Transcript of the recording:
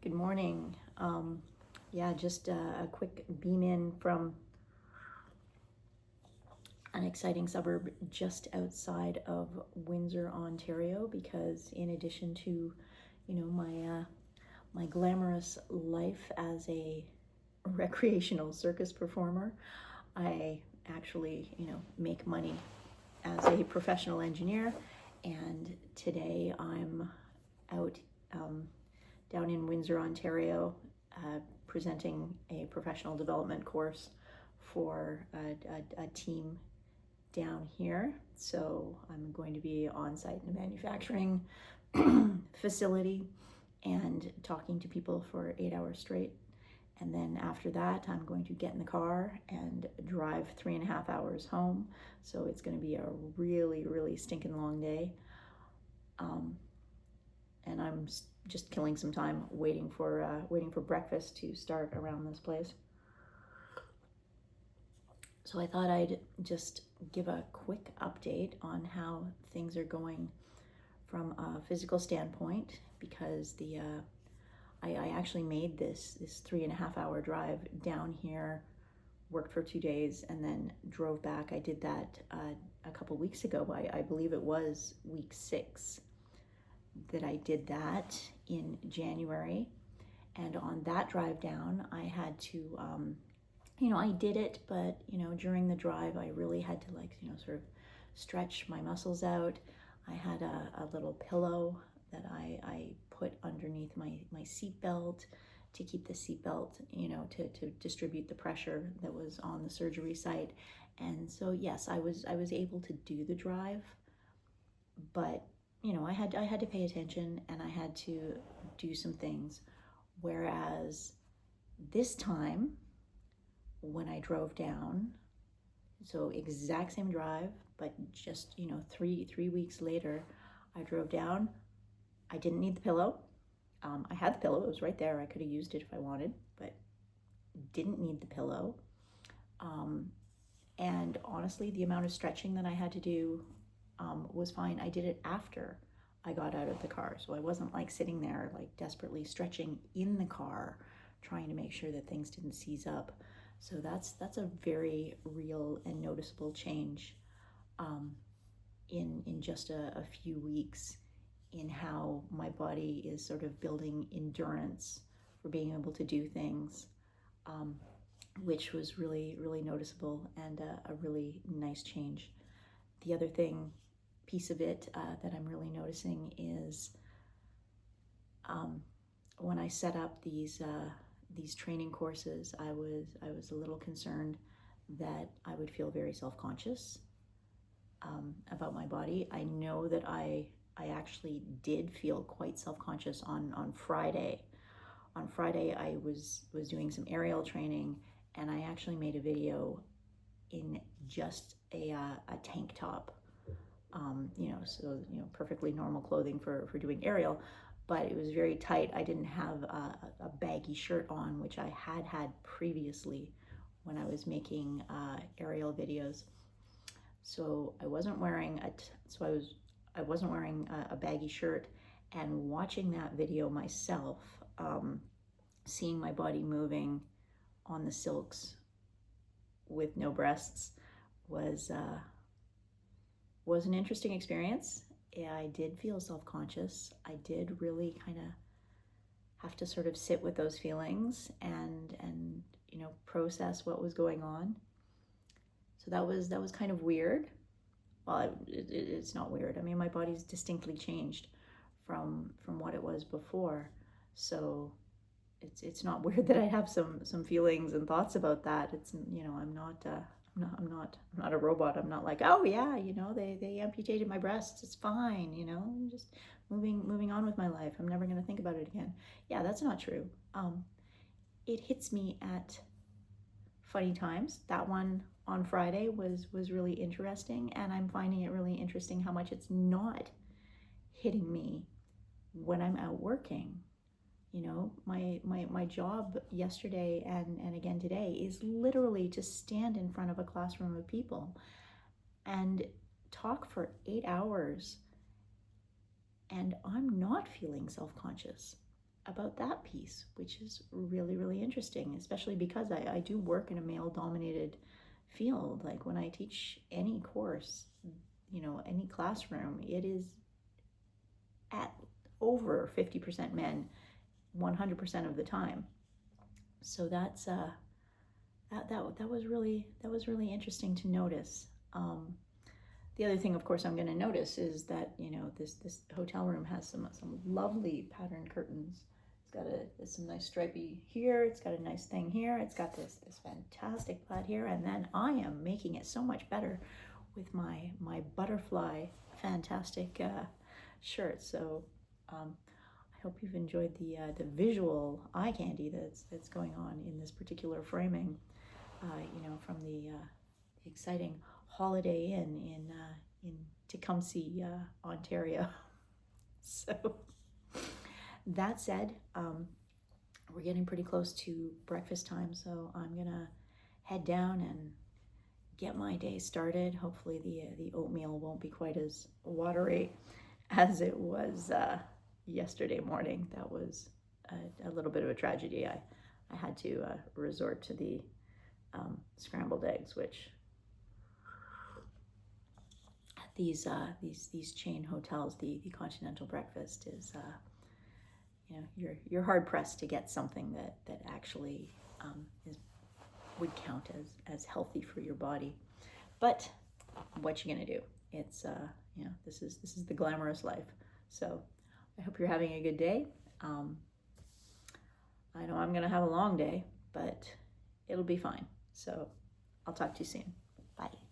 Good morning. Just a quick beam in from an exciting suburb just outside of Windsor, Ontario, because in addition to, my glamorous life as a recreational circus performer, I actually, make money as a professional engineer. And today I'm out down in Windsor, Ontario, presenting a professional development course for a team down here. So I'm going to be on site in a manufacturing facility and talking to people for 8 hours straight. And then after that, I'm going to get in the car and drive 3.5 hours home. So it's going to be a really, really stinking long day. And I'm just killing some time waiting for breakfast to start around this place. So I thought I'd just give a quick update on how things are going from a physical standpoint, because I actually made this 3.5 hour drive down here, worked for 2 days, and then drove back. I did that a couple weeks ago. I believe it was week 6 that I did that in January. And on that drive down, I had to, I did it, but, during the drive, I really had to sort of stretch my muscles out. I had a little pillow that I put underneath my seatbelt to keep the seatbelt, to distribute the pressure that was on the surgery site. And so, yes, I was able to do the drive, but I had to pay attention and I had to do some things. Whereas this time, when I drove down, so exact same drive, but just, 3 weeks later, I drove down. I didn't need the pillow. I had the pillow, it was right there. I could have used it if I wanted, but didn't need the pillow. And honestly, the amount of stretching that I had to do was fine. I did it after I got out of the car. So I wasn't sitting there desperately stretching in the car, trying to make sure that things didn't seize up. So that's a very real and noticeable change in just a few weeks in how my body is sort of building endurance for being able to do things, which was really, really noticeable and a really nice change. The other piece of it that I'm really noticing is when I set up these training courses, I was a little concerned that I would feel very self-conscious about my body. I know that I actually did feel quite self-conscious on Friday. On Friday, I was doing some aerial training, and I actually made a video in just a tank top. Perfectly normal clothing for doing aerial, but it was very tight. I didn't have a baggy shirt on, which I had previously when I was making aerial videos. So I wasn't wearing a baggy shirt, and watching that video myself, seeing my body moving on the silks with no breasts was an interesting experience. I did feel self-conscious. I did really kind of have to sort of sit with those feelings and process what was going on. So that was kind of weird. Well, it's not weird. I mean, my body's distinctly changed from what it was before. So it's not weird that I have some feelings and thoughts about that. It's I'm not a robot. I'm not like, oh yeah, they amputated my breasts. It's fine, I'm just moving on with my life. I'm never gonna think about it again. Yeah, that's not true. It hits me at funny times. That one on Friday was really interesting, and I'm finding it really interesting how much it's not hitting me when I'm out working. My job yesterday and again today is literally to stand in front of a classroom of people and talk for 8 hours, and I'm not feeling self-conscious. about that piece, which is really, really interesting, especially because I do work in a male-dominated field. Like when I teach any course, any classroom, it is at over 50% men 100% of the time. So that's that was really interesting to notice. The other thing, of course, I'm going to notice is that this hotel room has some lovely patterned curtains. It's got some nice stripy here. It's got a nice thing here. It's got this fantastic plaid here, and then I am making it so much better with my butterfly fantastic shirt. So I hope you've enjoyed the visual eye candy that's going on in this particular framing. From the exciting Holiday Inn in Tecumseh, Ontario. So that said, we're getting pretty close to breakfast time, so I'm gonna head down and get my day started. Hopefully the oatmeal won't be quite as watery as it was yesterday morning. That was a little bit of a tragedy. I had to resort to the scrambled eggs, which at these chain hotels, the continental breakfast is, you're hard pressed to get something that actually would count as healthy for your body. But what you gonna do? It's this is the glamorous life. So I hope you're having a good day. I know I'm gonna have a long day, but it'll be fine. So I'll talk to you soon. Bye.